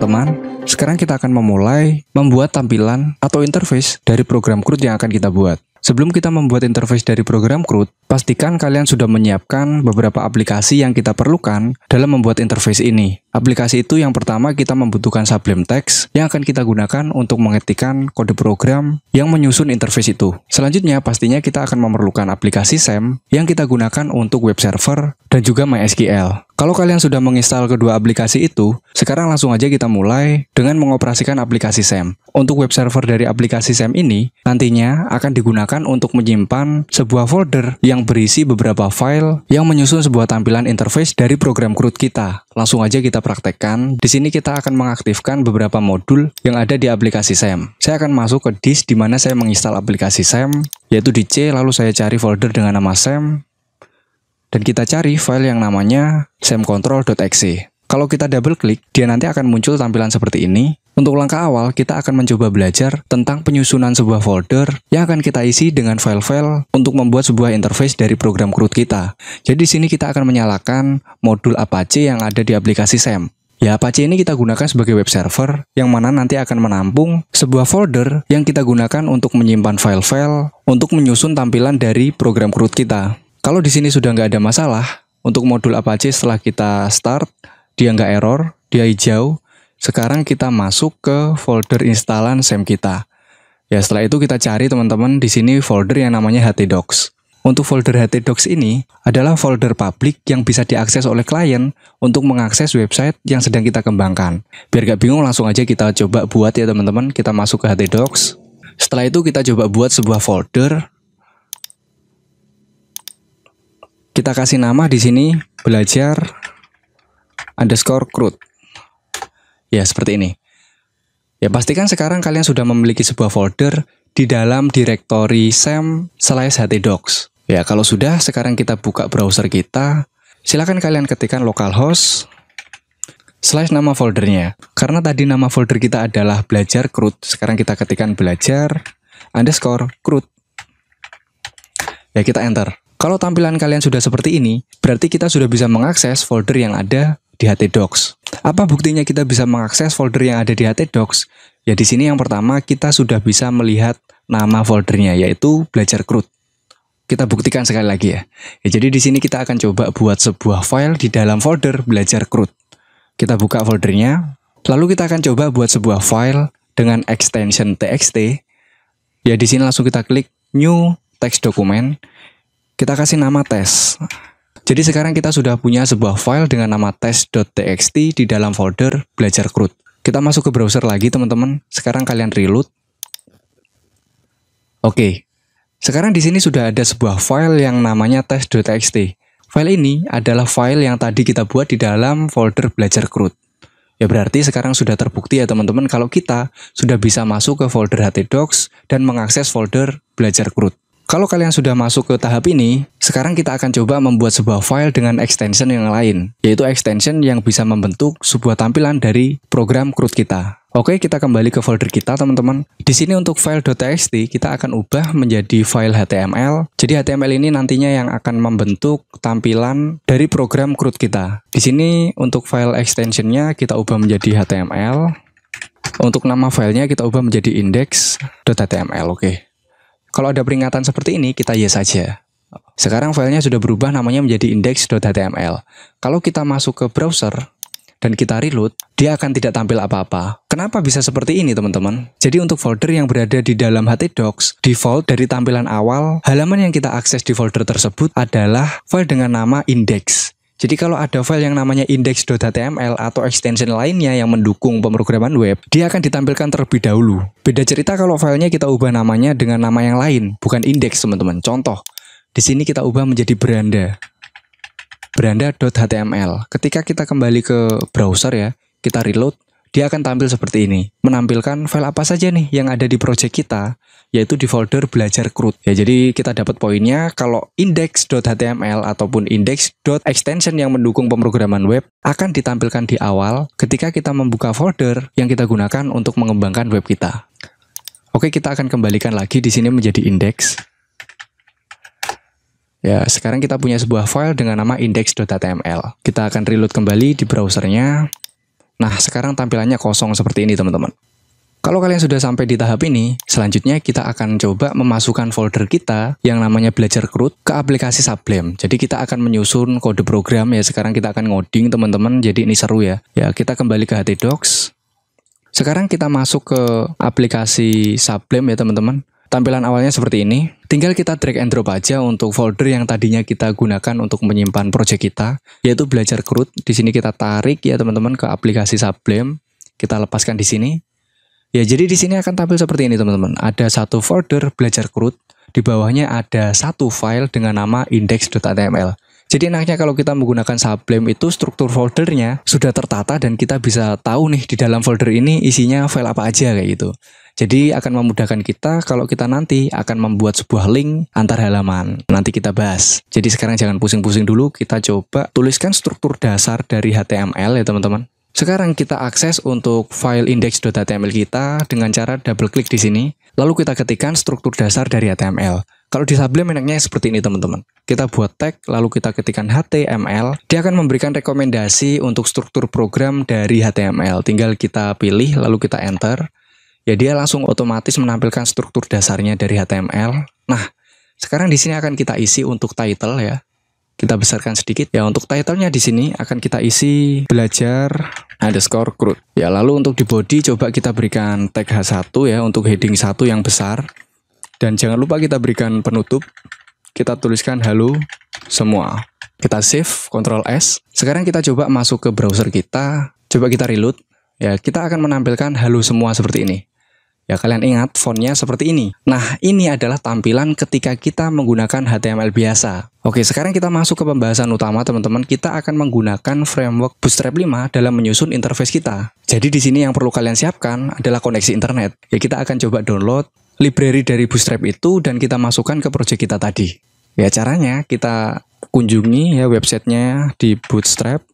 teman-teman, sekarang kita akan memulai membuat tampilan atau interface dari program CRUD yang akan kita buat. Sebelum kita membuat interface dari program CRUD, pastikan kalian sudah menyiapkan beberapa aplikasi yang kita perlukan dalam membuat interface ini. Aplikasi itu yang pertama kita membutuhkan Sublime Text yang akan kita gunakan untuk mengetikkan kode program yang menyusun interface itu. Selanjutnya pastinya kita akan memerlukan aplikasi SAM yang kita gunakan untuk web server dan juga MySQL. Kalau kalian sudah menginstal kedua aplikasi itu, sekarang langsung aja kita mulai dengan mengoperasikan aplikasi SAM. Untuk web server dari aplikasi SAM ini, nantinya akan digunakan untuk menyimpan sebuah folder yang berisi beberapa file yang menyusun sebuah tampilan interface dari program CRUD kita. Langsung aja kita praktekkan. Di sini kita akan mengaktifkan beberapa modul yang ada di aplikasi SAM. Saya akan masuk ke disk di mana saya menginstal aplikasi SAM, yaitu di C, lalu saya cari folder dengan nama SAM. Dan kita cari file yang namanya samcontrol.exe. Kalau kita double klik, dia nanti akan muncul tampilan seperti ini. Untuk langkah awal, kita akan mencoba belajar tentang penyusunan sebuah folder yang akan kita isi dengan file-file untuk membuat sebuah interface dari program CRUD kita. Jadi di sini kita akan menyalakan modul Apache yang ada di aplikasi SAM. Ya, Apache ini kita gunakan sebagai web server yang mana nanti akan menampung sebuah folder yang kita gunakan untuk menyimpan file-file untuk menyusun tampilan dari program CRUD kita. Kalau di sini sudah nggak ada masalah, untuk modul Apache setelah kita start, dia nggak error, dia hijau. Sekarang kita masuk ke folder instalan SAM kita. Ya, setelah itu kita cari teman-teman di sini folder yang namanya htdocs. Untuk folder htdocs ini adalah folder publik yang bisa diakses oleh klien untuk mengakses website yang sedang kita kembangkan. Biar nggak bingung, langsung aja kita coba buat ya teman-teman. Kita masuk ke htdocs. Setelah itu kita coba buat sebuah folder. Kita kasih nama di sini belajar_CRUD. Ya, seperti ini. Ya, pastikan sekarang kalian sudah memiliki sebuah folder di dalam direktori SAM/htdocs. Ya, kalau sudah, sekarang kita buka browser kita. Silakan kalian ketikkan localhost / nama foldernya. Karena tadi nama folder kita adalah belajar CRUD, sekarang kita ketikkan belajar_CRUD. Ya, kita enter. Kalau tampilan kalian sudah seperti ini, berarti kita sudah bisa mengakses folder yang ada di htdocs. Apa buktinya kita bisa mengakses folder yang ada di htdocs? Ya, di sini yang pertama kita sudah bisa melihat nama foldernya, yaitu belajar CRUD. Kita buktikan sekali lagi ya. Jadi di sini kita akan coba buat sebuah file di dalam folder belajar CRUD. Kita buka foldernya, lalu kita akan coba buat sebuah file dengan extension txt. Ya, di sini langsung kita klik new text document. Kita kasih nama tes. Jadi sekarang kita sudah punya sebuah file dengan nama test.txt di dalam folder belajar CRUD. Kita masuk ke browser lagi teman-teman. Sekarang kalian reload. Oke. Sekarang di sini sudah ada sebuah file yang namanya test.txt. File ini adalah file yang tadi kita buat di dalam folder belajar CRUD. Ya, berarti sekarang sudah terbukti ya teman-teman kalau kita sudah bisa masuk ke folder htdocs dan mengakses folder belajar CRUD. Kalau kalian sudah masuk ke tahap ini, sekarang kita akan coba membuat sebuah file dengan extension yang lain, yaitu extension yang bisa membentuk sebuah tampilan dari program CRUD kita. Oke, kita kembali ke folder kita, teman-teman. Di sini untuk file.txt, kita akan ubah menjadi file HTML. Jadi HTML ini nantinya yang akan membentuk tampilan dari program CRUD kita. Di sini untuk file extensionnya kita ubah menjadi HTML. Untuk nama filenya kita ubah menjadi index.html, oke. Kalau ada peringatan seperti ini, kita yes saja. Sekarang filenya sudah berubah namanya menjadi index.html. Kalau kita masuk ke browser dan kita reload, dia akan tidak tampil apa-apa. Kenapa bisa seperti ini, teman-teman? Jadi untuk folder yang berada di dalam htdocs, default dari tampilan awal, halaman yang kita akses di folder tersebut adalah file dengan nama index. Jadi kalau ada file yang namanya index.html atau extension lainnya yang mendukung pemrograman web, dia akan ditampilkan terlebih dahulu. Beda cerita kalau filenya kita ubah namanya dengan nama yang lain, bukan index teman-teman. Contoh, di sini kita ubah menjadi beranda.html. Ketika kita kembali ke browser ya, kita reload, dia akan tampil seperti ini. Menampilkan file apa saja nih yang ada di project kita, yaitu di folder belajar CRUD. Ya, jadi kita dapat poinnya kalau index.html ataupun index.extension yang mendukung pemrograman web akan ditampilkan di awal ketika kita membuka folder yang kita gunakan untuk mengembangkan web kita. Oke, kita akan kembalikan lagi di sini menjadi index. Ya, sekarang kita punya sebuah file dengan nama index.html. Kita akan reload kembali di browsernya. Nah, sekarang tampilannya kosong seperti ini teman-teman. Kalau kalian sudah sampai di tahap ini, selanjutnya kita akan coba memasukkan folder kita yang namanya belajar CRUD ke aplikasi Sublime. Jadi kita akan menyusun kode program ya, sekarang kita akan ngoding teman-teman, jadi ini seru ya. Ya, kita kembali ke htdocs. Sekarang kita masuk ke aplikasi Sublime ya teman-teman. Tampilan awalnya seperti ini. Tinggal kita drag and drop aja untuk folder yang tadinya kita gunakan untuk menyimpan project kita, yaitu belajar CRUD. Di sini kita tarik ya teman-teman ke aplikasi Sublime. Kita lepaskan di sini. Ya, jadi di sini akan tampil seperti ini teman-teman. Ada satu folder belajar CRUD, di bawahnya ada satu file dengan nama index.html. Jadi enaknya kalau kita menggunakan Sublime itu struktur foldernya sudah tertata dan kita bisa tahu nih di dalam folder ini isinya file apa aja kayak gitu. Jadi akan memudahkan kita kalau kita nanti akan membuat sebuah link antar halaman. Nanti kita bahas. Jadi sekarang jangan pusing-pusing dulu, kita coba tuliskan struktur dasar dari HTML ya teman-teman. Sekarang kita akses untuk file index.html kita dengan cara double klik di sini, lalu kita ketikkan struktur dasar dari HTML. Kalau di Sublime enaknya seperti ini teman-teman. Kita buat tag, lalu kita ketikkan HTML, dia akan memberikan rekomendasi untuk struktur program dari HTML. Tinggal kita pilih, lalu kita enter. Ya, dia langsung otomatis menampilkan struktur dasarnya dari HTML. Nah, sekarang di sini akan kita isi untuk title ya. Kita besarkan sedikit ya, untuk titlenya di sini akan kita isi belajar _CRUD. Ya, lalu untuk di body coba kita berikan tag H1 ya untuk heading 1 yang besar. Dan jangan lupa kita berikan penutup. Kita tuliskan halo semua. Kita save, Ctrl S. Sekarang kita coba masuk ke browser kita. Coba kita reload. Ya, kita akan menampilkan halo semua seperti ini. Ya, kalian ingat fontnya seperti ini. Nah, ini adalah tampilan ketika kita menggunakan HTML biasa. Oke, sekarang kita masuk ke pembahasan utama teman-teman. Kita akan menggunakan framework Bootstrap 5 dalam menyusun interface kita. Jadi di sini yang perlu kalian siapkan adalah koneksi internet. Ya, kita akan coba download library dari Bootstrap itu dan kita masukkan ke project kita tadi. Ya, caranya kita kunjungi ya websitenya di Bootstrap.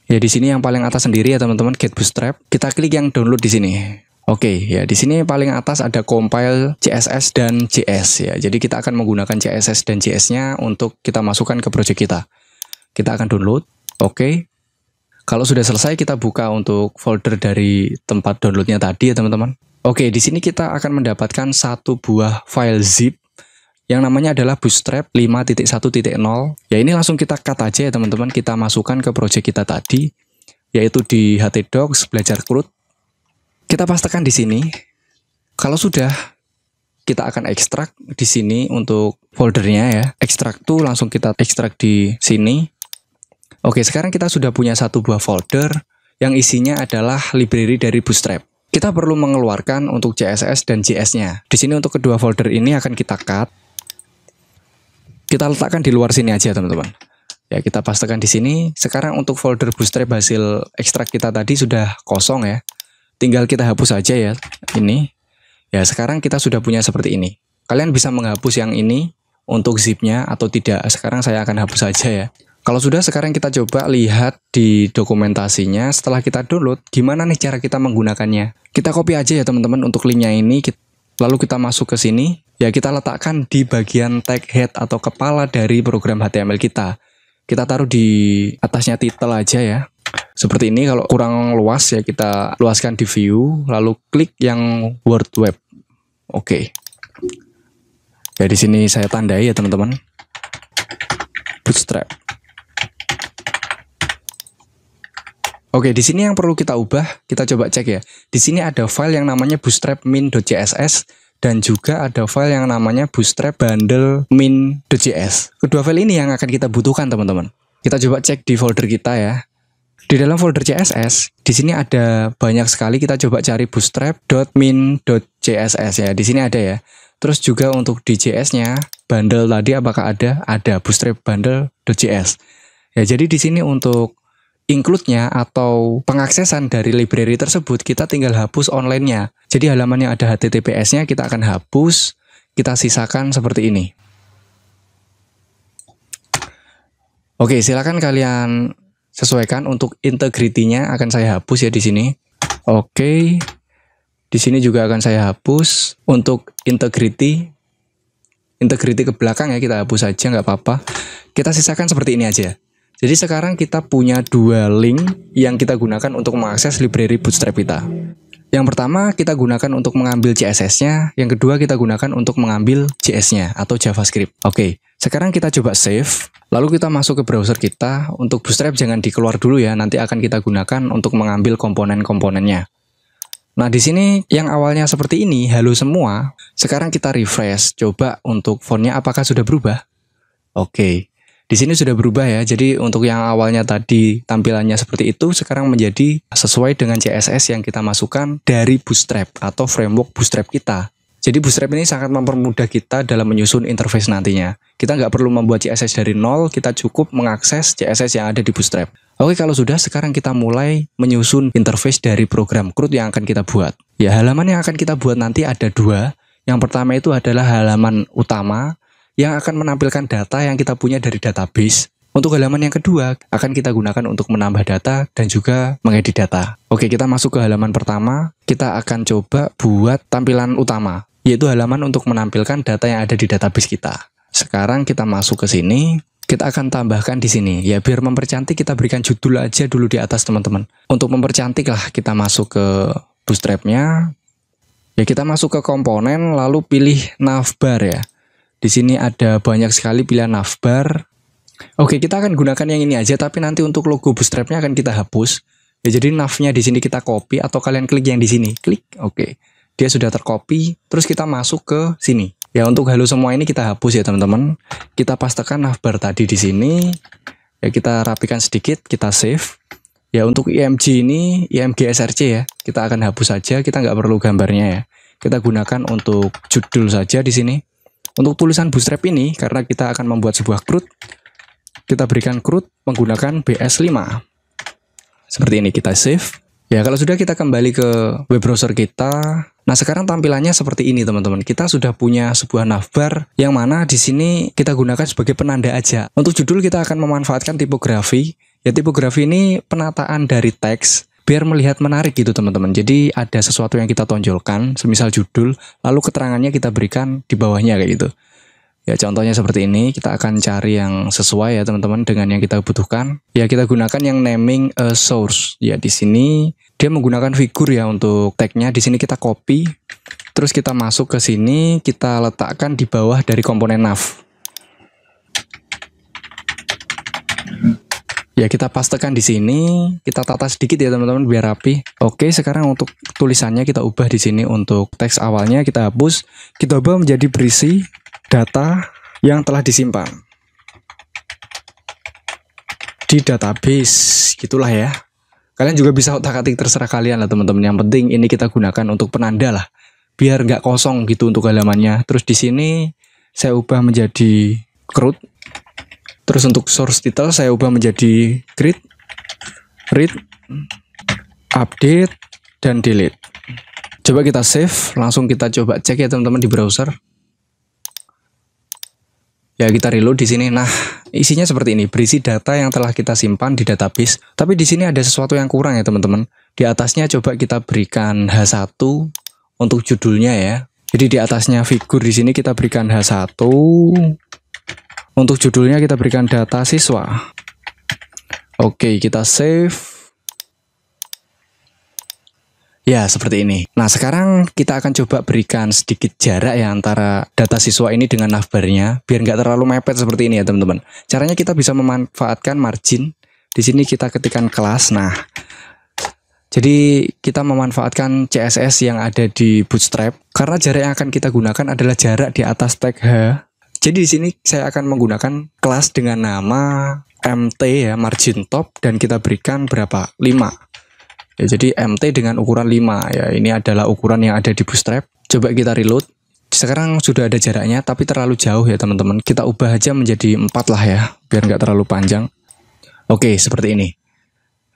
Ya, di sini yang paling atas sendiri ya teman-teman, Get Bootstrap. Kita klik yang download di sini. Oke, ya di sini paling atas ada compile CSS dan JS ya. Jadi kita akan menggunakan CSS dan JS-nya untuk kita masukkan ke project kita. Kita akan download. Oke. Kalau sudah selesai kita buka untuk folder dari tempat downloadnya tadi ya teman-teman. Oke, di sini kita akan mendapatkan satu buah file zip yang namanya adalah Bootstrap 5.1.0. Ya, ini langsung kita cut aja ya teman-teman. Kita masukkan ke project kita tadi, yaitu di htdocs belajar CRUD. Kita pastekan di sini. Kalau sudah, kita akan ekstrak di sini untuk foldernya ya. Ekstrak tuh langsung kita ekstrak di sini. Oke, sekarang kita sudah punya satu buah folder yang isinya adalah library dari Bootstrap. Kita perlu mengeluarkan untuk CSS dan JS-nya. Di sini untuk kedua folder ini akan kita cut. Kita letakkan di luar sini aja teman-teman. Ya, kita pastekan di sini. Sekarang untuk folder Bootstrap hasil ekstrak kita tadi sudah kosong ya. Tinggal kita hapus aja ya ini. Ya, sekarang kita sudah punya seperti ini. Kalian bisa menghapus yang ini untuk zipnya atau tidak. Sekarang saya akan hapus saja ya. Kalau sudah, sekarang kita coba lihat di dokumentasinya setelah kita download gimana nih cara kita menggunakannya. Kita copy aja ya teman-teman untuk linknya ini. Lalu kita masuk ke sini. Ya, kita letakkan di bagian tag head atau kepala dari program HTML kita. Kita taruh di atasnya title aja ya. Seperti ini. Kalau kurang luas ya kita luaskan di view, lalu klik yang Word Web. Oke. Ya, di sini saya tandai ya teman-teman. Bootstrap. Oke, di sini yang perlu kita ubah, kita coba cek ya. Di sini ada file yang namanya bootstrap min.css dan juga ada file yang namanya bootstrap bundle min.js. Kedua file ini yang akan kita butuhkan, teman-teman. Kita coba cek di folder kita ya. Di dalam folder CSS, di sini ada banyak sekali. Kita coba cari bootstrap.min.css ya. Di sini ada ya. Terus juga untuk di JS-nya, bundle tadi apakah ada? Ada bootstrap bundle.js. Ya, jadi di sini untuk include-nya atau pengaksesan dari library tersebut, kita tinggal hapus online-nya. Jadi halaman yang ada HTTPS-nya kita akan hapus, kita sisakan seperti ini. Oke, silakan kalian sesuaikan untuk integrity-nya akan saya hapus ya di sini. Oke. Di sini juga akan saya hapus untuk integrity ke belakang ya, kita hapus saja nggak apa-apa. Kita sisakan seperti ini aja. Jadi sekarang kita punya dua link yang kita gunakan untuk mengakses library Bootstrap kita. Yang pertama kita gunakan untuk mengambil CSS-nya, yang kedua kita gunakan untuk mengambil JS-nya atau JavaScript. Oke, sekarang kita coba save, lalu kita masuk ke browser kita. Untuk Bootstrap jangan dikeluar dulu ya, nanti akan kita gunakan untuk mengambil komponen-komponennya. Nah, di sini yang awalnya seperti ini, halo semua, sekarang kita refresh, coba untuk fontnya apakah sudah berubah? Oke. Di sini sudah berubah ya, jadi untuk yang awalnya tadi tampilannya seperti itu, sekarang menjadi sesuai dengan CSS yang kita masukkan dari Bootstrap atau framework Bootstrap kita. Jadi Bootstrap ini sangat mempermudah kita dalam menyusun interface nantinya. Kita nggak perlu membuat CSS dari nol, kita cukup mengakses CSS yang ada di Bootstrap. Oke, kalau sudah, sekarang kita mulai menyusun interface dari program CRUD yang akan kita buat. Ya, halaman yang akan kita buat nanti ada dua. Yang pertama itu adalah halaman utama, yang akan menampilkan data yang kita punya dari database. Untuk halaman yang kedua, akan kita gunakan untuk menambah data dan juga mengedit data. Oke, kita masuk ke halaman pertama, kita akan coba buat tampilan utama, yaitu halaman untuk menampilkan data yang ada di database kita. Sekarang kita masuk ke sini, kita akan tambahkan di sini. Ya, biar mempercantik kita berikan judul aja dulu di atas teman-teman. Untuk mempercantik lah, kita masuk ke Bootstrap-nya. Ya, kita masuk ke komponen, lalu pilih navbar ya. Di sini ada banyak sekali pilihan navbar. Oke, kita akan gunakan yang ini aja, tapi nanti untuk logo Bootstrap-nya akan kita hapus. Ya, jadi navnya di sini kita copy atau kalian klik yang di sini. Klik, oke. Dia sudah tercopy, terus kita masuk ke sini. Ya, untuk halo semua ini kita hapus ya teman-teman. Kita pastekan navbar tadi di sini. Ya, kita rapikan sedikit, kita save. Ya, untuk IMG ini, IMG SRC ya. Kita akan hapus saja, kita nggak perlu gambarnya ya. Kita gunakan untuk judul saja di sini. Untuk tulisan Bootstrap ini, karena kita akan membuat sebuah CRUD, kita berikan CRUD menggunakan BS5. Seperti ini, kita save. Ya, kalau sudah kita kembali ke web browser kita. Nah, sekarang tampilannya seperti ini, teman-teman. Kita sudah punya sebuah navbar yang mana di sini kita gunakan sebagai penanda aja. Untuk judul kita akan memanfaatkan tipografi. Ya, tipografi ini penataan dari teks biar melihat menarik gitu teman-teman. Jadi ada sesuatu yang kita tonjolkan, semisal judul, lalu keterangannya kita berikan di bawahnya kayak gitu. Ya, contohnya seperti ini, kita akan cari yang sesuai ya teman-teman dengan yang kita butuhkan. Ya, kita gunakan yang naming a source. Ya, di sini dia menggunakan figur ya untuk tagnya. Di sini kita copy, terus kita masuk ke sini, kita letakkan di bawah dari komponen nav. Ya, kita pastekan di sini, kita tata sedikit ya teman-teman biar rapi. Oke, sekarang untuk tulisannya kita ubah di sini. Untuk teks awalnya kita hapus, kita ubah menjadi berisi data yang telah disimpan di database. Gitulah ya. Kalian juga bisa otak-atik terserah kalian lah teman-teman. Yang penting ini kita gunakan untuk penanda lah, biar nggak kosong gitu untuk halamannya. Terus di sini saya ubah menjadi CRUD. Terus untuk source title saya ubah menjadi grid, read, update, dan delete. Coba kita save, langsung kita coba cek ya teman-teman di browser. Ya, kita reload di sini. Nah, isinya seperti ini, berisi data yang telah kita simpan di database. Tapi di sini ada sesuatu yang kurang ya teman-teman. Di atasnya coba kita berikan H1 untuk judulnya ya. Jadi di atasnya figur di sini kita berikan H1. Untuk judulnya kita berikan data siswa. Oke, kita save. Ya, seperti ini. Nah, sekarang kita akan coba berikan sedikit jarak ya antara data siswa ini dengan navbarnya, biar nggak terlalu mepet seperti ini ya teman-teman. Caranya kita bisa memanfaatkan margin. Di sini kita ketikkan kelas. Nah, jadi kita memanfaatkan CSS yang ada di Bootstrap. Karena jarak yang akan kita gunakan adalah jarak di atas tag H. Jadi di sini saya akan menggunakan kelas dengan nama MT ya, margin top, dan kita berikan berapa? 5. Ya, jadi MT dengan ukuran 5 ya. Ini adalah ukuran yang ada di Bootstrap. Coba kita reload. Sekarang sudah ada jaraknya, tapi terlalu jauh ya teman-teman. Kita ubah aja menjadi 4 lah ya, biar nggak terlalu panjang. Oke, seperti ini.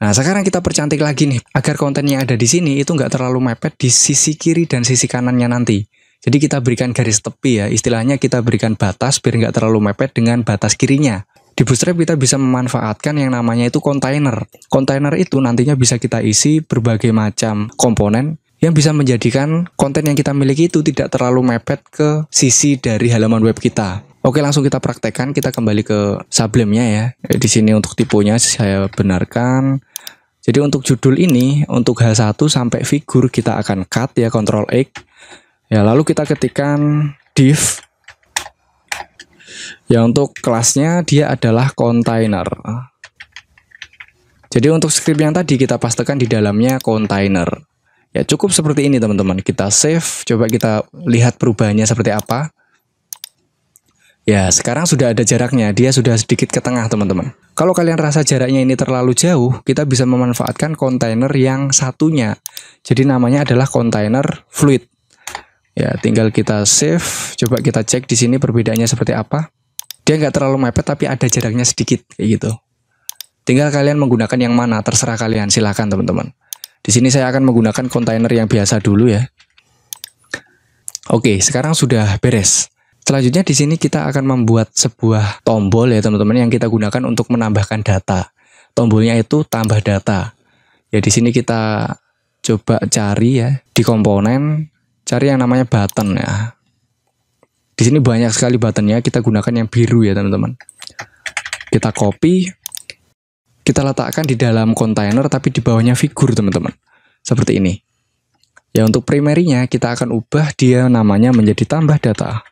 Nah, sekarang kita percantik lagi nih, agar konten yang ada di sini itu nggak terlalu mepet di sisi kiri dan sisi kanannya nanti. Jadi kita berikan garis tepi ya, istilahnya kita berikan batas biar nggak terlalu mepet dengan batas kirinya. Di Bootstrap kita bisa memanfaatkan yang namanya itu kontainer. Kontainer itu nantinya bisa kita isi berbagai macam komponen yang bisa menjadikan konten yang kita miliki itu tidak terlalu mepet ke sisi dari halaman web kita. Oke, langsung kita praktekkan. Kita kembali ke Sublime-nya ya. Di sini untuk tipenya saya benarkan. Jadi untuk judul ini, untuk H1 sampai figur kita akan cut ya, Ctrl X. Ya, lalu kita ketikkan div. Ya, untuk kelasnya dia adalah container. Jadi untuk script yang tadi kita pastekan di dalamnya container. Ya, cukup seperti ini teman-teman. Kita save, coba kita lihat perubahannya seperti apa. Ya, sekarang sudah ada jaraknya, dia sudah sedikit ke tengah teman-teman. Kalau kalian rasa jaraknya ini terlalu jauh, kita bisa memanfaatkan kontainer yang satunya. Jadi namanya adalah kontainer fluid. Ya, tinggal kita save, coba kita cek di sini perbedaannya seperti apa. Dia nggak terlalu mepet tapi ada jaraknya sedikit kayak gitu. Tinggal kalian menggunakan yang mana, terserah kalian, silakan teman-teman. Di sini saya akan menggunakan kontainer yang biasa dulu ya. Oke, sekarang sudah beres. Selanjutnya di sini kita akan membuat sebuah tombol ya teman-teman yang kita gunakan untuk menambahkan data. Tombolnya itu tambah data. Ya di sini kita coba cari ya di komponen, cari yang namanya button ya. Di sini banyak sekali buttonnya, kita gunakan yang biru ya teman-teman. Kita copy, kita letakkan di dalam kontainer tapi di bawahnya figur teman-teman. Seperti ini. Ya untuk primary-nya kita akan ubah dia namanya menjadi tambah data.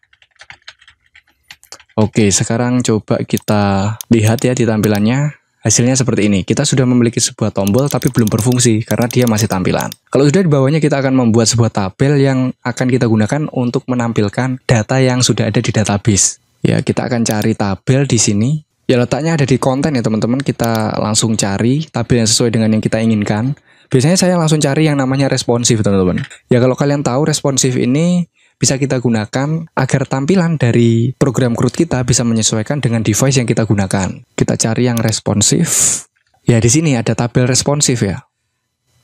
Oke, sekarang coba kita lihat ya di tampilannya. Hasilnya seperti ini. Kita sudah memiliki sebuah tombol tapi belum berfungsi karena dia masih tampilan. Kalau sudah di bawahnya kita akan membuat sebuah tabel yang akan kita gunakan untuk menampilkan data yang sudah ada di database. Ya, kita akan cari tabel di sini. Ya, letaknya ada di konten ya teman-teman. Kita langsung cari tabel yang sesuai dengan yang kita inginkan. Biasanya saya langsung cari yang namanya responsif teman-teman. Ya, kalau kalian tahu responsif ini bisa kita gunakan agar tampilan dari program CRUD kita bisa menyesuaikan dengan device yang kita gunakan. Kita cari yang responsif. Ya di sini ada tabel responsif ya.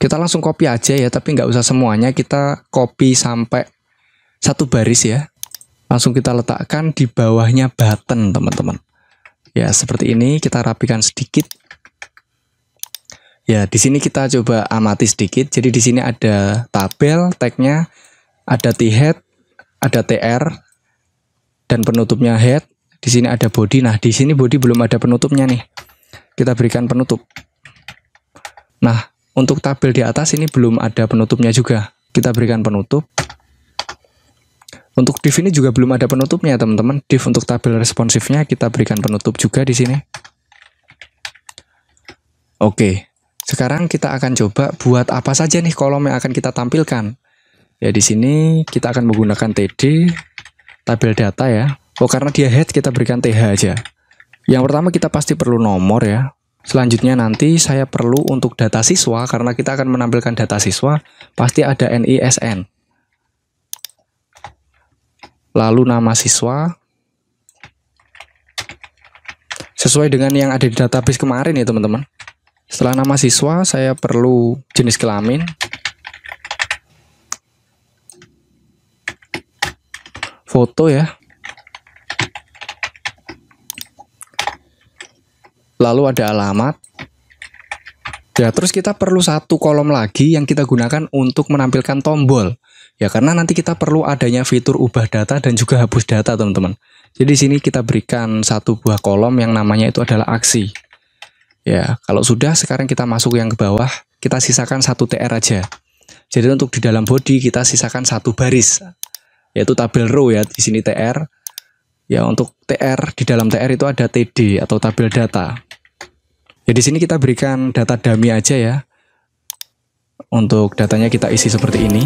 Kita langsung copy aja ya, tapi nggak usah semuanya. Kita copy sampai satu baris ya. Langsung kita letakkan di bawahnya button teman-teman. Ya seperti ini, kita rapikan sedikit. Ya di sini kita coba amati sedikit. Jadi di sini ada tabel, tagnya, ada t-head, ada TR dan penutupnya head. Di sini ada body. Nah, di sini body belum ada penutupnya nih. Kita berikan penutup. Nah, untuk tabel di atas ini belum ada penutupnya juga. Kita berikan penutup. Untuk div ini juga belum ada penutupnya, teman-teman. Div untuk tabel responsifnya kita berikan penutup juga di sini. Oke. Sekarang kita akan coba buat apa saja nih kolom yang akan kita tampilkan. Ya di sini kita akan menggunakan TD tabel data ya. Oh karena dia head kita berikan TH aja. Yang pertama kita pasti perlu nomor ya. Selanjutnya nanti saya perlu untuk data siswa karena kita akan menampilkan data siswa pasti ada NISN. Lalu nama siswa sesuai dengan yang ada di database kemarin ya teman-teman. Setelah nama siswa saya perlu jenis kelamin. Foto ya. Lalu ada alamat. Ya, terus kita perlu satu kolom lagi yang kita gunakan untuk menampilkan tombol. Ya, karena nanti kita perlu adanya fitur ubah data dan juga hapus data, teman-teman. Jadi di sini kita berikan satu buah kolom yang namanya itu adalah aksi. Ya, kalau sudah sekarang kita masuk yang ke bawah, kita sisakan satu TR aja. Jadi untuk di dalam body kita sisakan satu baris. Yaitu tabel row ya, di sini TR. Ya, untuk TR di dalam TR itu ada TD atau tabel data. Ya, di sini kita berikan data dummy aja ya. Untuk datanya kita isi seperti ini.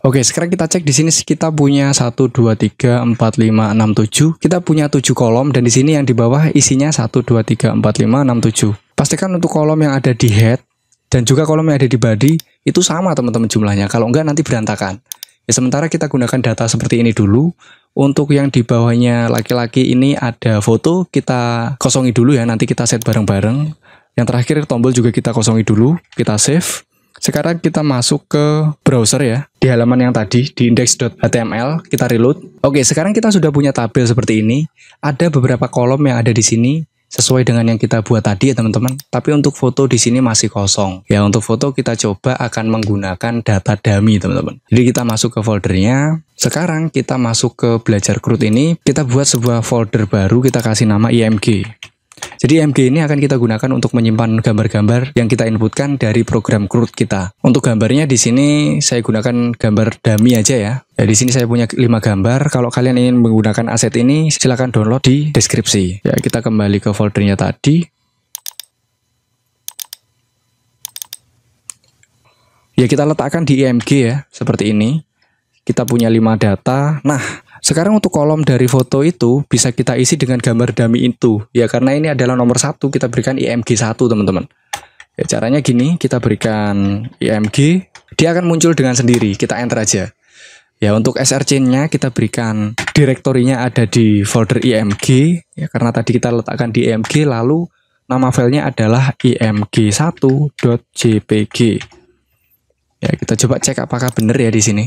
Oke, sekarang kita cek di sini kita punya 1 2 3 4 5 6 7. Kita punya 7 kolom dan di sini yang di bawah isinya 1 2 3 4 5 6 7. Pastikan untuk kolom yang ada di head dan juga kolom yang ada di body itu sama teman-teman jumlahnya. Kalau enggak nanti berantakan. Ya, sementara kita gunakan data seperti ini dulu. Untuk yang di bawahnya laki-laki ini ada foto, kita kosongi dulu ya, nanti kita set bareng-bareng. Yang terakhir tombol juga kita kosongi dulu, kita save. Sekarang kita masuk ke browser ya. Di halaman yang tadi, di index.html, kita reload. Oke, sekarang kita sudah punya tabel seperti ini. Ada beberapa kolom yang ada di sini sesuai dengan yang kita buat tadi ya teman-teman. Tapi untuk foto di sini masih kosong. Ya, untuk foto kita coba akan menggunakan data dummy teman-teman. Jadi kita masuk ke foldernya. Sekarang kita masuk ke belajar CRUD ini. Kita buat sebuah folder baru, kita kasih nama img. Jadi img ini akan kita gunakan untuk menyimpan gambar-gambar yang kita inputkan dari program CRUD kita. Untuk gambarnya di sini saya gunakan gambar dummy aja ya. Ya, di sini saya punya 5 gambar. Kalau kalian ingin menggunakan aset ini, silahkan download di deskripsi. Ya, kita kembali ke foldernya tadi. Ya, kita letakkan di img ya, seperti ini. Kita punya 5 data. Nah, sekarang untuk kolom dari foto itu bisa kita isi dengan gambar dummy itu. Ya, karena ini adalah nomor 1, kita berikan img 1 teman-teman. Ya, caranya gini, kita berikan img, dia akan muncul dengan sendiri. Kita enter aja. Ya, untuk src-nya kita berikan direktorinya ada di folder img. Ya, karena tadi kita letakkan di img, lalu nama filenya adalah img1.jpg. Ya, kita coba cek apakah benar ya di sini.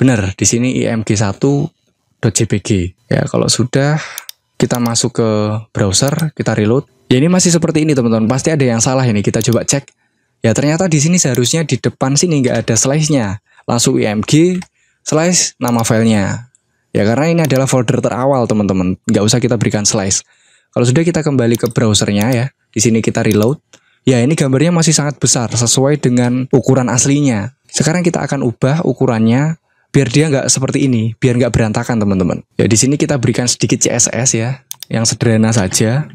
Benar, di sini img1.jpg. Ya, kalau sudah kita masuk ke browser, kita reload. Ya, ini masih seperti ini teman-teman. Pasti ada yang salah ini. Kita coba cek. Ya, ternyata di sini seharusnya di depan sini nggak ada slash-nya. Langsung img slash nama filenya. Ya, karena ini adalah folder terawal teman-teman. Nggak usah kita berikan slash. Kalau sudah kita kembali ke browsernya ya. Di sini kita reload. Ya, ini gambarnya masih sangat besar sesuai dengan ukuran aslinya. Sekarang kita akan ubah ukurannya biar dia nggak seperti ini, biar nggak berantakan teman-teman. Ya, di sini kita berikan sedikit CSS ya, yang sederhana saja.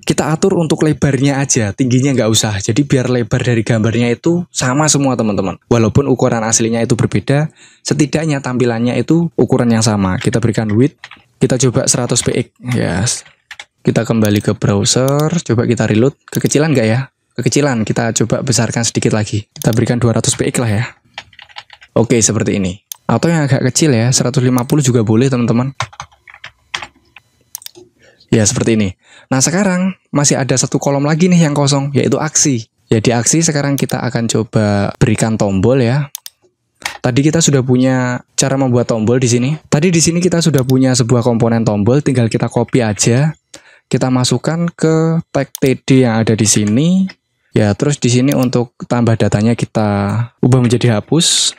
Kita atur untuk lebarnya aja, tingginya nggak usah. Jadi biar lebar dari gambarnya itu sama semua teman-teman. Walaupun ukuran aslinya itu berbeda, setidaknya tampilannya itu ukuran yang sama. Kita berikan width, kita coba 100 px. Yes. Kita kembali ke browser, coba kita reload. Kekecilan nggak ya? Kekecilan, kita coba besarkan sedikit lagi. Kita berikan 200 px lah ya. Oke, seperti ini. Atau yang agak kecil ya, 150 juga boleh teman-teman. Ya, seperti ini. Nah, sekarang masih ada satu kolom lagi nih yang kosong, yaitu aksi. Ya, di aksi sekarang kita akan coba berikan tombol ya. Tadi kita sudah punya cara membuat tombol di sini. Tadi di sini kita sudah punya sebuah komponen tombol, tinggal kita copy aja. Kita masukkan ke tag td yang ada di sini. Ya, terus di sini untuk tambah datanya kita ubah menjadi hapus.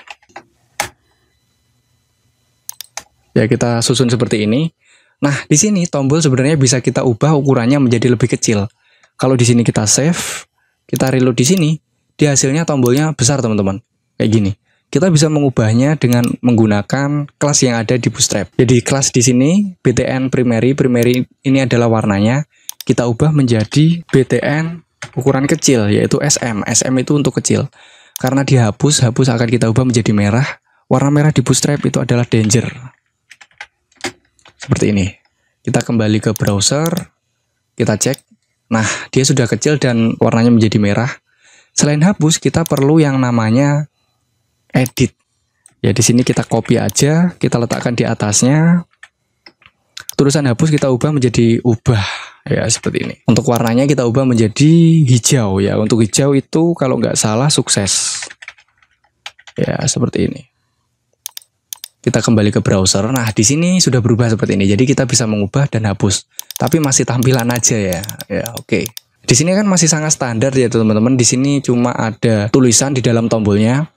Ya, kita susun seperti ini. Nah, di sini tombol sebenarnya bisa kita ubah ukurannya menjadi lebih kecil. Kalau di sini kita save, kita reload di sini, di hasilnya tombolnya besar teman-teman. Kayak gini. Kita bisa mengubahnya dengan menggunakan kelas yang ada di Bootstrap. Jadi kelas di sini btn primary ini adalah warnanya. Kita ubah menjadi btn ukuran kecil, yaitu sm. Sm itu untuk kecil. Karena dihapus, hapus akan kita ubah menjadi merah. Warna merah di Bootstrap itu adalah danger. Seperti ini. Kita kembali ke browser, kita cek. Nah, dia sudah kecil dan warnanya menjadi merah. Selain hapus, kita perlu yang namanya edit. Ya, di sini kita copy aja, kita letakkan di atasnya. Tulisan hapus kita ubah menjadi ubah. Ya, seperti ini. Untuk warnanya kita ubah menjadi hijau. Ya, untuk hijau itu kalau nggak salah sukses. Ya, seperti ini. Kita kembali ke browser. Nah, di sini sudah berubah seperti ini. Jadi kita bisa mengubah dan hapus. Tapi masih tampilan aja ya. Ya, oke. Di sini kan masih sangat standar ya, teman-teman. Di sini cuma ada tulisan di dalam tombolnya.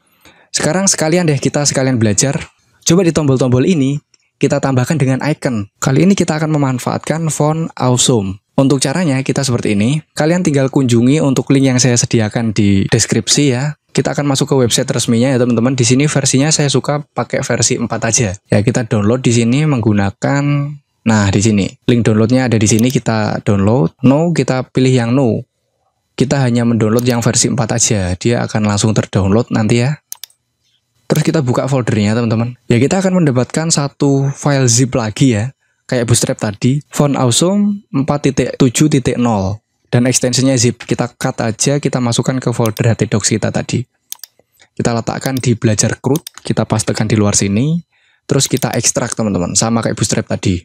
Sekarang sekalian deh kita sekalian belajar. Coba di tombol-tombol ini kita tambahkan dengan icon. Kali ini kita akan memanfaatkan font Awesome. Untuk caranya kita seperti ini. Kalian tinggal kunjungi untuk link yang saya sediakan di deskripsi ya. Kita akan masuk ke website resminya ya teman-teman. Di sini versinya saya suka pakai versi 4 aja. Ya, kita download di sini menggunakan, nah di sini link downloadnya ada di sini. Kita download. No, kita pilih yang no. Kita hanya mendownload yang versi 4 aja. Dia akan langsung terdownload nanti ya. Terus kita buka foldernya teman-teman. Ya, kita akan mendapatkan satu file zip lagi ya. Kayak Bootstrap tadi. Font Awesome 4.7.0. Dan ekstensinya zip, kita cut aja, kita masukkan ke folder htdocs kita tadi. Kita letakkan di belajar CRUD, kita pastekan di luar sini, terus kita ekstrak teman-teman, sama kayak Bootstrap tadi.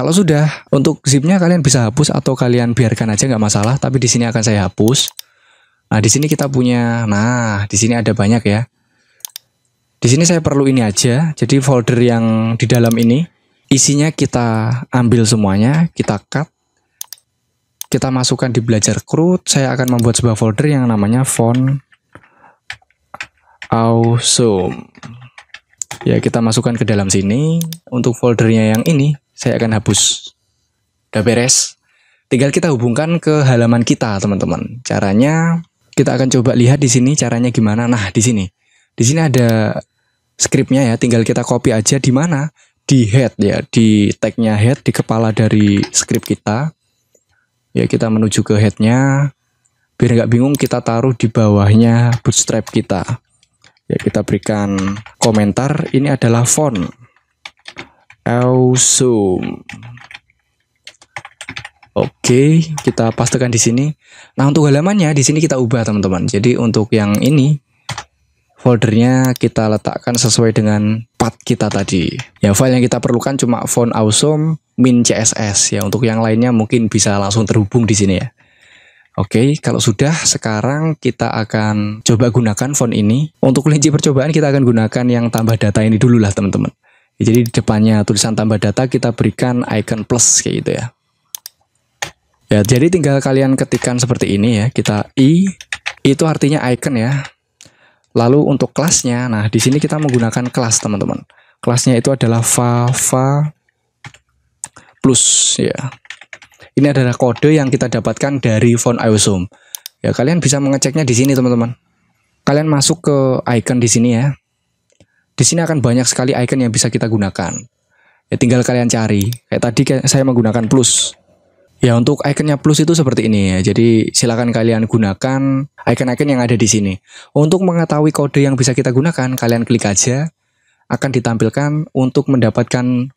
Kalau sudah, untuk zipnya kalian bisa hapus atau kalian biarkan aja nggak masalah. Tapi di sini akan saya hapus. Nah, di sini kita punya, nah di sini ada banyak ya. Di sini saya perlu ini aja. Jadi folder yang di dalam ini isinya kita ambil semuanya, kita cut, kita masukkan di belajar CRUD. Saya akan membuat sebuah folder yang namanya font awesome. Ya, kita masukkan ke dalam sini. Untuk foldernya yang ini saya akan hapus. Udah beres. Tinggal kita hubungkan ke halaman kita, teman-teman. Caranya kita akan coba lihat di sini caranya gimana. Nah, di sini. Di sini ada skripnya ya, tinggal kita copy aja di mana? Di head ya, di tagnya head, di kepala dari skrip kita. Ya, kita menuju ke headnya. Biar nggak bingung, kita taruh di bawahnya bootstrap kita. Ya, kita berikan komentar, ini adalah font awesome. Oke, kita pastekan di sini. Nah, untuk halamannya di sini kita ubah, teman-teman. Jadi untuk yang ini foldernya kita letakkan sesuai dengan path kita tadi. Ya, file yang kita perlukan cuma font awesome min CSS ya. Untuk yang lainnya mungkin bisa langsung terhubung di sini ya. Oke, kalau sudah, sekarang kita akan coba gunakan font ini. Untuk kelinci percobaan kita akan gunakan yang tambah data ini dulu lah, teman-teman. Jadi di depannya tulisan tambah data kita berikan icon plus kayak gitu ya. Ya, jadi tinggal kalian ketikkan seperti ini ya. Kita itu artinya icon ya. Lalu untuk kelasnya, nah di sini kita menggunakan kelas, teman-teman. Kelasnya itu adalah Fava plus ya. Ini adalah kode yang kita dapatkan dari font awesome. Ya, kalian bisa mengeceknya di sini, teman-teman. Kalian masuk ke icon di sini ya. Di sini akan banyak sekali icon yang bisa kita gunakan. Ya, tinggal kalian cari. Kayak tadi saya menggunakan plus. Ya, untuk ikonnya plus itu seperti ini ya. Jadi silakan kalian gunakan icon-icon yang ada di sini. Untuk mengetahui kode yang bisa kita gunakan, kalian klik aja. Akan ditampilkan untuk mendapatkan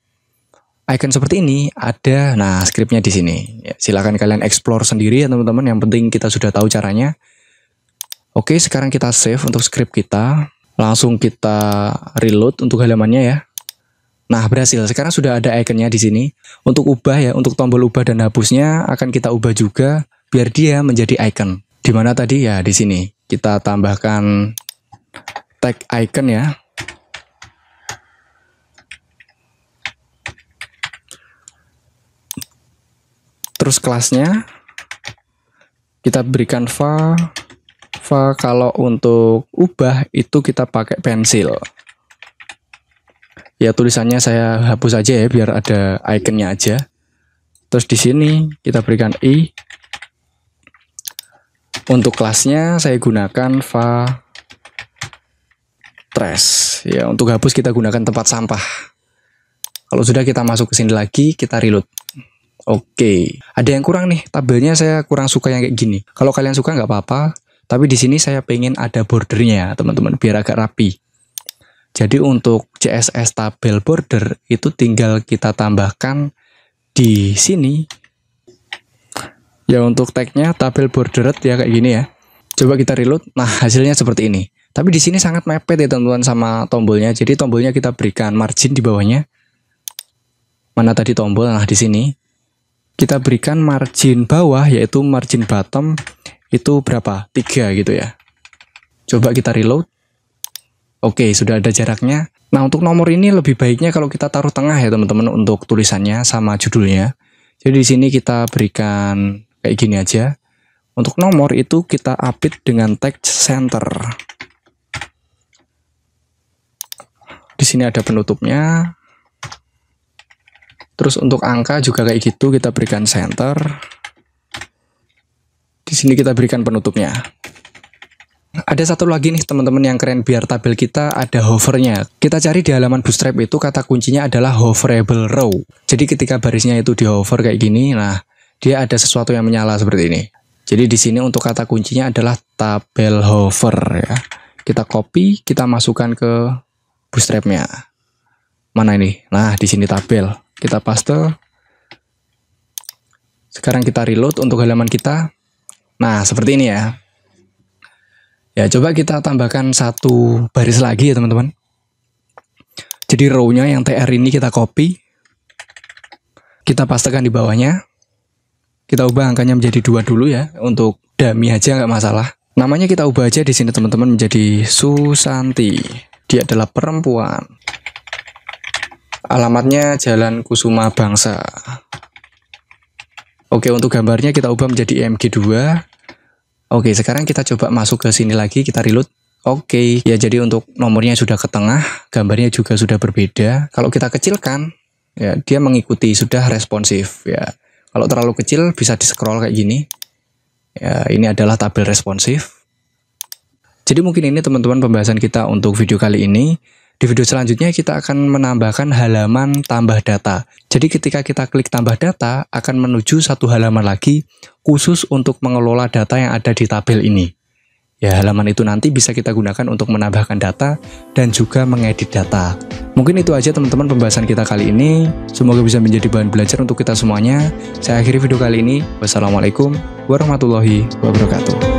icon seperti ini ada, nah skripnya di sini. Ya, silakan kalian explore sendiri ya, teman-teman. Yang penting kita sudah tahu caranya. Oke, sekarang kita save untuk skrip kita. Langsung kita reload untuk halamannya ya. Nah, berhasil. Sekarang sudah ada ikonnya di sini. Untuk ubah ya, untuk tombol ubah dan hapusnya akan kita ubah juga biar dia menjadi icon. Di mana tadi ya, di sini. Kita tambahkan tag icon ya. Terus kelasnya kita berikan va kalau untuk ubah itu kita pakai pensil. Ya, tulisannya saya hapus aja ya biar ada ikonnya aja. Terus di sini kita berikan i. Untuk kelasnya saya gunakan va trash. Ya, untuk hapus kita gunakan tempat sampah. Kalau sudah, kita masuk ke sini lagi, kita reload. Oke, ada yang kurang nih, tabelnya saya kurang suka yang kayak gini. Kalau kalian suka nggak apa-apa, tapi di sini saya pengen ada bordernya, teman-teman, biar agak rapi. Jadi untuk CSS tabel border itu tinggal kita tambahkan di sini. Ya, untuk tagnya tabel bordered ya kayak gini ya. Coba kita reload, nah hasilnya seperti ini. Tapi di sini sangat mepet ya, teman-teman, sama tombolnya. Jadi tombolnya kita berikan margin di bawahnya. Mana tadi tombol? Nah, di sini. Kita berikan margin bawah, yaitu margin bottom, itu berapa? 3 gitu ya. Coba kita reload. Oke, sudah ada jaraknya. Nah, untuk nomor ini lebih baiknya kalau kita taruh tengah ya, teman-teman, untuk tulisannya sama judulnya. Jadi di sini kita berikan kayak gini aja. Untuk nomor itu kita apit dengan tag center. Di sini ada penutupnya. Terus untuk angka juga kayak gitu, kita berikan center. Di sini kita berikan penutupnya. Ada satu lagi nih, teman-teman, yang keren biar tabel kita ada hovernya. Kita cari di halaman Bootstrap itu kata kuncinya adalah hoverable row. Jadi ketika barisnya itu di hover kayak gini, nah dia ada sesuatu yang menyala seperti ini. Jadi di sini untuk kata kuncinya adalah tabel hover ya. Kita copy, kita masukkan ke Bootstrap-nya. Mana ini? Nah, di sini tabel. Kita paste. Sekarang kita reload untuk halaman kita. Nah, seperti ini ya. Ya, coba kita tambahkan satu baris lagi ya, teman-teman. Jadi row-nya yang TR ini kita copy. Kita pastekan di bawahnya. Kita ubah angkanya menjadi 2 dulu ya, untuk dummy aja nggak masalah. Namanya kita ubah aja di sini teman-teman menjadi Susanti. Dia adalah perempuan. Alamatnya Jalan Kusuma Bangsa. Oke, untuk gambarnya kita ubah menjadi IMG2. Oke, sekarang kita coba masuk ke sini lagi, kita reload. Oke, ya jadi untuk nomornya sudah ke tengah, gambarnya juga sudah berbeda. Kalau kita kecilkan, ya dia mengikuti, sudah responsif ya. Kalau terlalu kecil bisa di-scroll kayak gini. Ya, ini adalah tabel responsif. Jadi mungkin ini teman-teman pembahasan kita untuk video kali ini. Di video selanjutnya kita akan menambahkan halaman tambah data. Jadi ketika kita klik tambah data, akan menuju satu halaman lagi khusus untuk mengelola data yang ada di tabel ini. Ya, halaman itu nanti bisa kita gunakan untuk menambahkan data dan juga mengedit data. Mungkin itu aja teman-teman pembahasan kita kali ini. Semoga bisa menjadi bahan belajar untuk kita semuanya. Saya akhiri video kali ini. Wassalamualaikum warahmatullahi wabarakatuh.